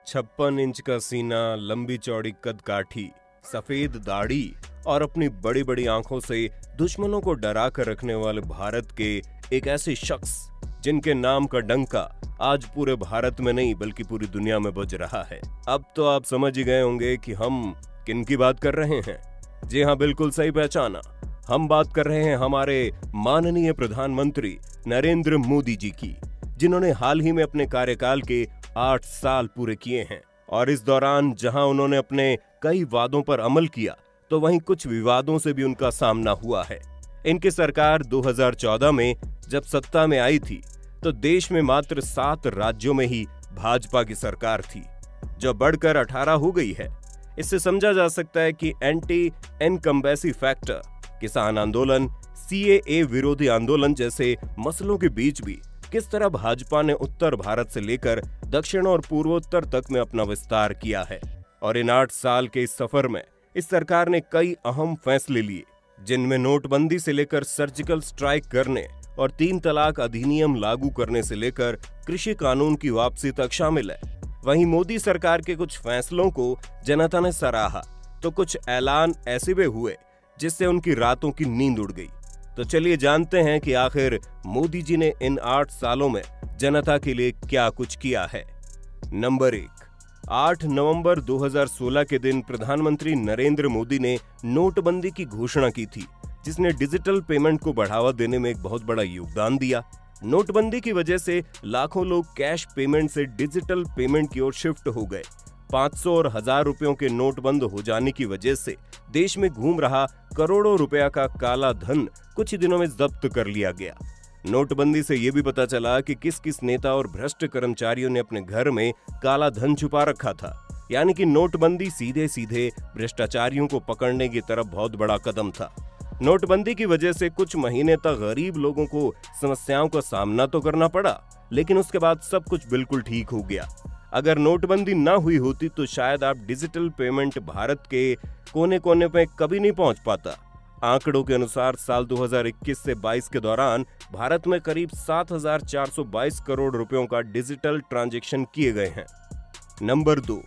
56 inch का सीना, लंबी चौड़ी कदकाठी, सफेद दाढ़ी और अपनी बड़ी बड़ी आंखों से दुश्मनों को डरा कर रखने वाले भारत के एक ऐसे शख्स जिनके नाम का डंका आज पूरे भारत में नहीं बल्कि पूरी दुनिया में बज रहा है। अब तो आप समझ ही गए होंगे कि हम किन की बात कर रहे हैं। जी हाँ, बिल्कुल सही पहचाना। हम बात कर रहे हैं हमारे माननीय प्रधानमंत्री नरेंद्र मोदी जी की, जिन्होंने हाल ही में अपने कार्यकाल के 8 साल पूरे किए हैं। और इस दौरान जहां उन्होंने अपने कई वादों पर अमल किया, तो वहीं कुछ विवादों से भी उनका सामना हुआ है। इनकी सरकार 2014 में जब सत्ता में आई थी, तो देश में मात्र 7 राज्यों में ही भाजपा की सरकार थी, जो बढ़कर 18 हो गई है। इससे समझा जा सकता है कि एंटी इनकम्बेंसी फैक्टर, किसान आंदोलन, सीएए विरोधी आंदोलन जैसे मसलों के बीच भी किस तरह भाजपा ने उत्तर भारत से लेकर दक्षिण और पूर्वोत्तर तक में अपना विस्तार किया है। और इन 8 साल के इस सफर में इस सरकार ने कई अहम फैसले लिए, जिनमें नोटबंदी से लेकर सर्जिकल स्ट्राइक करने और 3 तलाक अधिनियम लागू करने से लेकर कृषि कानून की वापसी तक शामिल है। वहीं मोदी सरकार के कुछ फैसलों को जनता ने सराहा, तो कुछ ऐलान ऐसे भी हुए जिससे उनकी रातों की नींद उड़ गई। तो चलिए जानते हैं कि आखिर मोदी जी ने इन 8 सालों में जनता के लिए क्या कुछ किया है। नंबर 1, 8 नवंबर 2016 के दिन प्रधानमंत्री नरेंद्र मोदी ने नोटबंदी की घोषणा की थी, जिसने डिजिटल पेमेंट को बढ़ावा देने में एक बहुत बड़ा योगदान दिया। नोटबंदी की वजह से लाखों लोग कैश पेमेंट से डिजिटल पेमेंट की ओर शिफ्ट हो गए। 500 और 1000 रुपयों के नोट बंद हो जाने की वजह से देश में घूम रहा करोड़ों रुपया का काला धन कुछ ही दिनों में जब्त कर लिया गया। नोटबंदी से यह भी पता चला कि किस किस नेता और भ्रष्ट कर्मचारियों ने अपने घर में काला धन छुपा रखा था। यानी कि नोटबंदी सीधे सीधे भ्रष्टाचारियों को पकड़ने की तरफ बहुत बड़ा कदम था। नोटबंदी की वजह से कुछ महीने तक गरीब लोगों को समस्याओं का सामना तो करना पड़ा, लेकिन उसके बाद सब कुछ बिल्कुल ठीक हो गया। अगर नोटबंदी ना हुई होती तो शायद आप डिजिटल पेमेंट भारत के कोने कोने पे कभी नहीं पहुंच पाता। आंकड़ों के अनुसार साल 2021 से 22 के दौरान भारत में करीब 7,422 करोड़ रुपयों का डिजिटल ट्रांजैक्शन किए गए हैं। नंबर 2,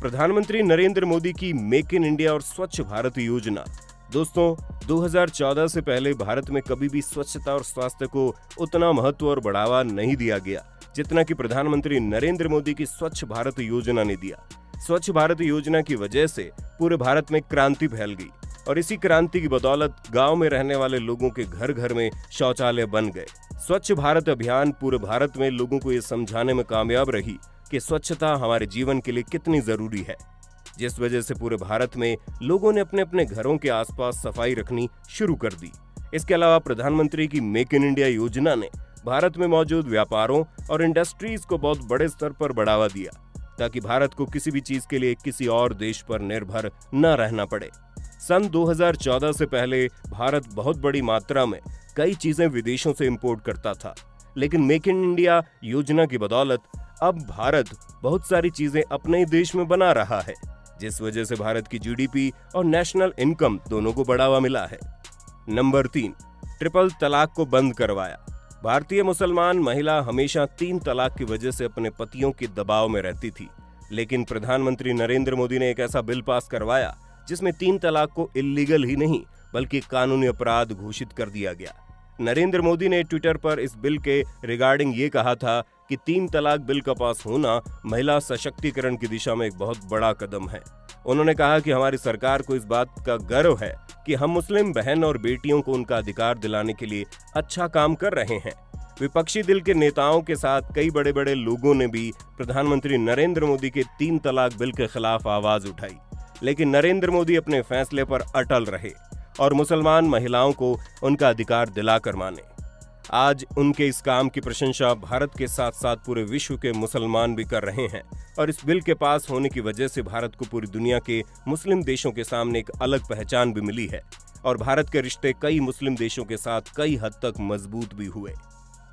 प्रधानमंत्री नरेंद्र मोदी की मेक इन इंडिया और स्वच्छ भारत योजना। दोस्तों, 2014 से पहले भारत में कभी भी स्वच्छता और स्वास्थ्य को उतना महत्व और बढ़ावा नहीं दिया गया जितना कि प्रधानमंत्री नरेंद्र मोदी की स्वच्छ भारत योजना ने दिया। स्वच्छ भारत योजना की वजह से पूरे भारत में क्रांति फैल गई और इसी क्रांति की बदौलत गांव में रहने वाले लोगों के घर घर में शौचालय बन गए। स्वच्छ भारत अभियान पूरे भारत में लोगों को ये समझाने में कामयाब रही कि स्वच्छता हमारे जीवन के लिए कितनी जरूरी है, जिस वजह से पूरे भारत में लोगों ने अपने अपने घरों के आसपास सफाई रखनी शुरू कर दी। इसके अलावा प्रधानमंत्री की मेक इन इंडिया योजना ने भारत में मौजूद व्यापारों और इंडस्ट्रीज को बहुत बड़े स्तर पर बढ़ावा दिया, ताकि भारत को किसी भी चीज के लिए किसी और देश पर निर्भर न रहना पड़े। सन 2014 से पहले भारत बहुत बड़ी मात्रा में कई चीजें विदेशों से इंपोर्ट करता था, लेकिन मेक इन इंडिया योजना की बदौलत अब भारत बहुत सारी चीजें अपने ही देश में बना रहा है, जिस वजह से भारत की जीडीपी और नेशनल इनकम दोनों को बढ़ावा मिला है। नंबर 3, ट्रिपल तलाक को बंद करवाया। भारतीय मुसलमान महिला हमेशा 3 तलाक की वजह से अपने पतियों के दबाव में रहती थी, लेकिन प्रधानमंत्री नरेंद्र मोदी ने एक ऐसा बिल पास करवाया जिसमें 3 तलाक को इल्लीगल ही नहीं बल्कि कानूनी अपराध घोषित कर दिया गया। नरेंद्र मोदी ने ट्विटर पर इस बिल के रिगार्डिंग ये कहा था कि 3 तलाक बिल का पास होना महिला सशक्तिकरण की दिशा में एक बहुत बड़ा कदम है। उन्होंने कहा कि हमारी सरकार को इस बात का गर्व है कि हम मुस्लिम बहन और बेटियों को उनका अधिकार दिलाने के लिए अच्छा काम कर रहे हैं। विपक्षी दल के नेताओं के साथ कई बड़े बड़े लोगों ने भी प्रधानमंत्री नरेंद्र मोदी के 3 तलाक बिल के खिलाफ आवाज उठाई, लेकिन नरेंद्र मोदी अपने फैसले पर अटल रहे और मुसलमान महिलाओं को उनका अधिकार दिलाकर माने। आज उनके इस काम की प्रशंसा भारत के साथ साथ पूरे विश्व के मुसलमान भी कर रहे हैं और इस बिल के पास होने की वजह से भारत को पूरी दुनिया के मुस्लिम देशों के सामने एक अलग पहचान भी मिली है और भारत के रिश्ते कई मुस्लिम देशों के साथ कई हद तक मजबूत भी हुए।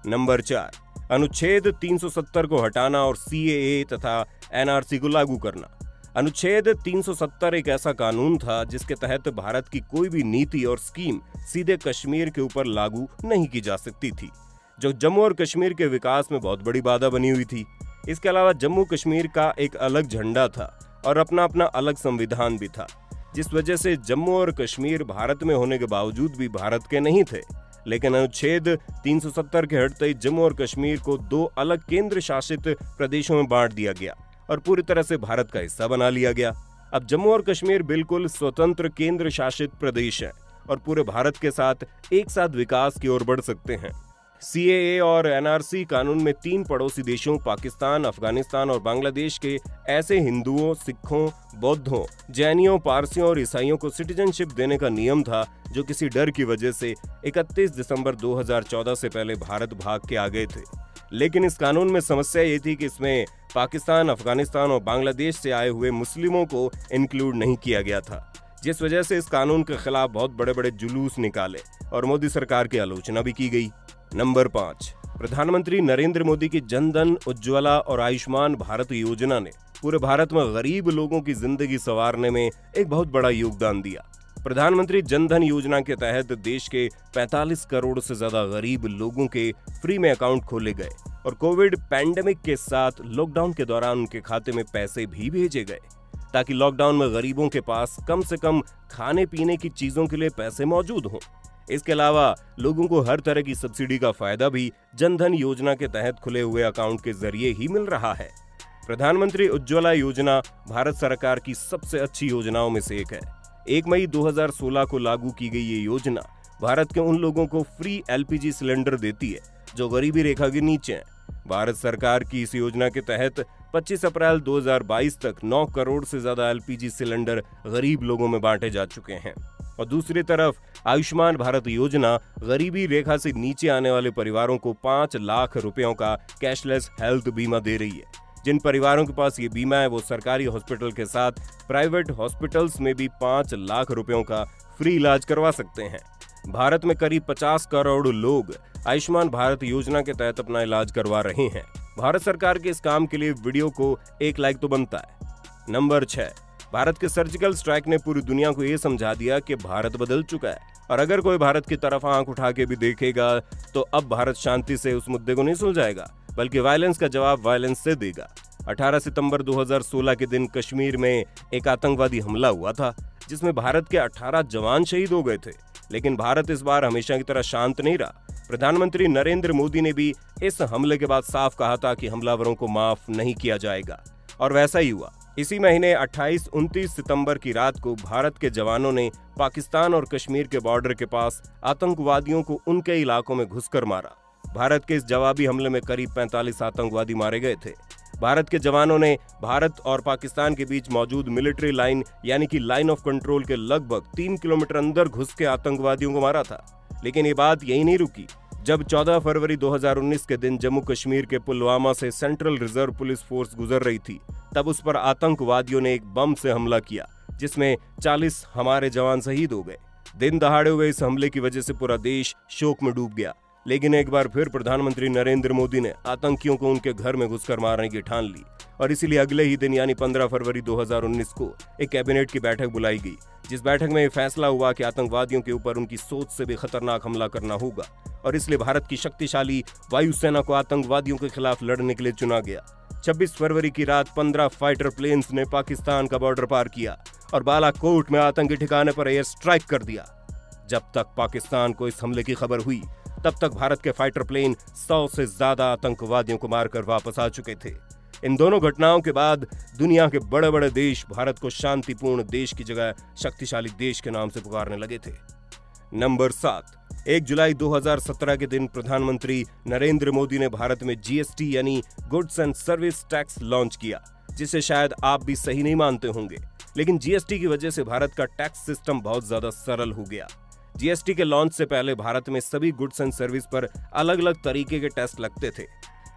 नंबर 4, अनुच्छेद 370 को हटाना और सीएए तथा एनआरसी को लागू करना। अनुच्छेद 370 एक ऐसा कानून था जिसके तहत भारत की कोई भी नीति और स्कीम सीधे कश्मीर के ऊपर लागू नहीं की जा सकती थी, जो जम्मू और कश्मीर के विकास में बहुत बड़ी बाधा बनी हुई थी। इसके अलावा जम्मू कश्मीर का एक अलग झंडा था और अपना अपना अलग संविधान भी था, जिस वजह से जम्मू और कश्मीर भारत में होने के बावजूद भी भारत के नहीं थे। लेकिन अनुच्छेद 370 के हटते ही जम्मू और कश्मीर को 2 अलग केंद्र शासित प्रदेशों में बांट दिया गया और पूरी तरह से भारत का हिस्सा बना लिया गया। अब जम्मू और कश्मीर बिल्कुल स्वतंत्र केंद्र शासित प्रदेश है और पूरे भारत के साथ एक साथ विकास की ओर बढ़ सकते हैं। CAA और NRC कानून में 3 पड़ोसी देशों पाकिस्तान, अफगानिस्तान और बांग्लादेश के ऐसे हिंदुओं, सिखों, बौद्धों, जैनियों, पारसियों और ईसाइयों को सिटीजनशिप देने का नियम था, जो किसी डर की वजह से 31 दिसंबर 2014 से पहले भारत भाग के आ गए थे। लेकिन इस कानून में समस्या ये थी कि इसमें पाकिस्तान, अफगानिस्तान और बांग्लादेश से आए हुए मुस्लिमों को इंक्लूड नहीं किया गया था, जिस वजह से इस कानून के खिलाफ बहुत बड़े बड़े जुलूस निकाले और मोदी सरकार की आलोचना भी की गई। नंबर 5, प्रधानमंत्री नरेंद्र मोदी की जन धन, उज्ज्वला और आयुष्मान भारत योजना ने पूरे भारत में गरीब लोगों की जिंदगी संवारने में एक बहुत बड़ा योगदान दिया। प्रधानमंत्री जन धन योजना के तहत देश के 45 करोड़ से ज्यादा गरीब लोगों के फ्री में अकाउंट खोले गए और कोविड पैंडेमिक के साथ लॉकडाउन के दौरान उनके खाते में पैसे भी भेजे गए, ताकि लॉकडाउन में गरीबों के पास कम से कम खाने पीने की चीजों के लिए पैसे मौजूद हों। इसके अलावा लोगों को हर तरह की सब्सिडी का फायदा भी जन धन योजना के तहत खुले हुए अकाउंट के जरिए ही मिल रहा है। प्रधानमंत्री उज्ज्वला योजना भारत सरकार की सबसे अच्छी योजनाओं में से एक है। 1 मई 2016 को लागू की गई ये योजना भारत के उन लोगों को फ्री LPG सिलेंडर देती है जो गरीबी रेखा के नीचे हैं। भारत सरकार की इस योजना के तहत 25 अप्रैल 2022 तक 9 करोड़ से ज्यादा LPG सिलेंडर गरीब लोगों में बांटे जा चुके हैं। और दूसरी तरफ आयुष्मान भारत योजना गरीबी रेखा से नीचे आने वाले परिवारों को 5 लाख रुपयों का कैशलेस हेल्थ बीमा दे रही है। जिन परिवारों के पास ये बीमा है वो सरकारी हॉस्पिटल के साथ प्राइवेट हॉस्पिटल्स में भी 5 लाख रुपयों का फ्री इलाज करवा सकते हैं। भारत में करीब 50 करोड़ लोग आयुष्मान भारत योजना के तहत अपना इलाज करवा रहे हैं। भारत सरकार के इस काम के लिए वीडियो को 1 लाइक तो बनता है। नंबर 6, भारत के सर्जिकल स्ट्राइक ने पूरी दुनिया को ये समझा दिया कि भारत बदल चुका है और अगर कोई भारत की तरफ आंख उठा के भी देखेगा तो अब भारत शांति से उस मुद्दे को नहीं सुलझाएगा, बल्कि वायलेंस का जवाब वायलेंस से देगा। 18 सितंबर 2016 के दिन कश्मीर में एक आतंकवादी हमला हुआ था, जिसमें भारत के 18 जवान शहीद हो गए थे। लेकिन भारत इस बार हमेशा की तरह शांत नहीं रहा। प्रधानमंत्री नरेंद्र मोदी ने भी इस हमले के बाद साफ कहा था कि हमलावरों को माफ नहीं किया जाएगा, और वैसा ही हुआ। इसी महीने 28-29 सितंबर की रात को भारत के जवानों ने पाकिस्तान और कश्मीर के बॉर्डर के पास आतंकवादियों को उनके इलाकों में घुसकर मारा। भारत के इस जवाबी हमले में करीब 45 आतंकवादी मारे गए थे। भारत के जवानों ने भारत और पाकिस्तान के बीच मौजूद मिलिट्री लाइन यानी कि लाइन ऑफ कंट्रोल के लगभग 3 किलोमीटर अंदर घुस के आतंकवादियों को मारा था। लेकिन ये बात यही नहीं रुकी। जब 14 फरवरी 2019 के दिन जम्मू कश्मीर के पुलवामा से सेंट्रल रिजर्व पुलिस फोर्स गुजर रही थी, तब उस पर आतंकवादियों ने एक बम से हमला किया, जिसमें 40 हमारे जवान शहीद हो गए। दिन दहाड़े हुए इस हमले की वजह से पूरा देश शोक में डूब गया। लेकिन एक बार फिर प्रधानमंत्री नरेंद्र मोदी ने आतंकियों को उनके घर में घुसकर मारने की ठान ली और इसीलिए अगले ही दिन यानी 15 फरवरी 2019 को एक कैबिनेट की बैठक बुलाई गई, जिस बैठक में फैसला हुआ कि आतंकवादियों के ऊपर उनकी सोच से भी खतरनाक हमला करना होगा और इसलिए भारत की शक्तिशाली वायुसेना को आतंकवादियों के खिलाफ लड़ने के लिए चुना गया। 26 फरवरी की रात 15 फाइटर प्लेन्स ने पाकिस्तान का बॉर्डर पार किया और बालाकोट में आतंकी ठिकाने पर एयर स्ट्राइक कर दिया। जब तक पाकिस्तान को इस हमले की खबर हुई, तब तक भारत के फाइटर प्लेन 100 से ज्यादा आतंकवादियों को मारकर वापस आ चुके थे। इन दोनों घटनाओं के बाद दुनिया के बड़े बड़े देश भारत को शांतिपूर्ण देश की जगह शक्तिशाली देश के नाम से पुकारने लगे थे। नंबर 7, 1 जुलाई 2017 के दिन प्रधानमंत्री नरेंद्र मोदी ने भारत में GST यानी goods and service tax launch किया, जिसे शायद आप भी सही नहीं मानते होंगे, लेकिन GST की वजह से भारत का टैक्स सिस्टम बहुत ज्यादा सरल हो गया। GST के लॉन्च से पहले भारत में सभी गुड्स एंड सर्विस पर अलग अलग तरीके के टैक्स लगते थे,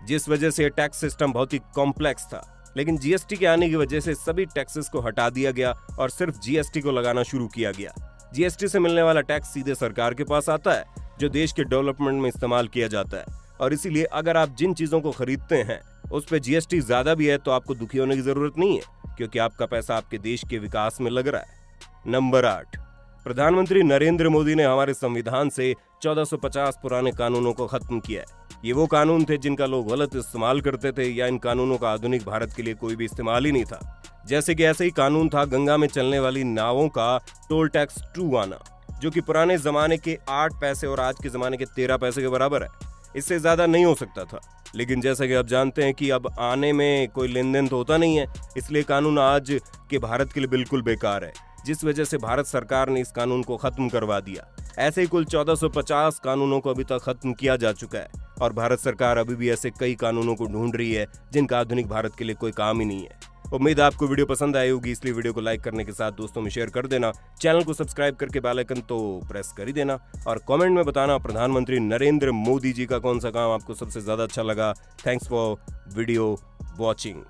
जिस वजह से टैक्स सिस्टम बहुत ही कॉम्प्लेक्स था। लेकिन GST के आने की वजह से सभी टैक्सेस को हटा दिया गया और सिर्फ GST को लगाना शुरू किया गया। GST से मिलने वाला टैक्स सीधे सरकार के पास आता है, जो देश के डेवलपमेंट में इस्तेमाल किया जाता है, और इसीलिए अगर आप जिन चीजों को खरीदते हैं उस पे GST ज्यादा भी है तो आपको दुखी होने की जरूरत नहीं है, क्योंकि आपका पैसा आपके देश के विकास में लग रहा है। नंबर 8, प्रधानमंत्री नरेंद्र मोदी ने हमारे संविधान से 1450 पुराने कानूनों को खत्म किया है। ये वो कानून थे जिनका लोग गलत इस्तेमाल करते थे, या इन कानूनों का आधुनिक भारत के लिए कोई भी इस्तेमाल ही नहीं था। जैसे कि ऐसे ही कानून था गंगा में चलने वाली नावों का टोल टैक्स 2 आना, जो कि पुराने जमाने के 8 पैसे और आज के जमाने के 13 पैसे के बराबर है। इससे ज्यादा नहीं हो सकता था, लेकिन जैसा कि आप जानते हैं कि अब आने में कोई लेन देन तो होता नहीं है, इसलिए कानून आज के भारत के लिए बिल्कुल बेकार है, जिस वजह से भारत सरकार ने इस कानून को खत्म करवा दिया। ऐसे ही कुल 1450 कानूनों को अभी तक खत्म किया जा चुका है, और भारत सरकार अभी भी ऐसे कई कानूनों को ढूंढ रही है जिनका आधुनिक भारत के लिए कोई काम ही नहीं है। उम्मीद है आपको वीडियो पसंद आई होगी, इसलिए वीडियो को लाइक करने के साथ दोस्तों में शेयर कर देना। चैनल को सब्सक्राइब करके बेल आइकन तो प्रेस कर ही देना, और कमेंट में बताना प्रधानमंत्री नरेंद्र मोदी जी का कौन सा काम आपको सबसे ज्यादा अच्छा लगा। Thanks for video watching.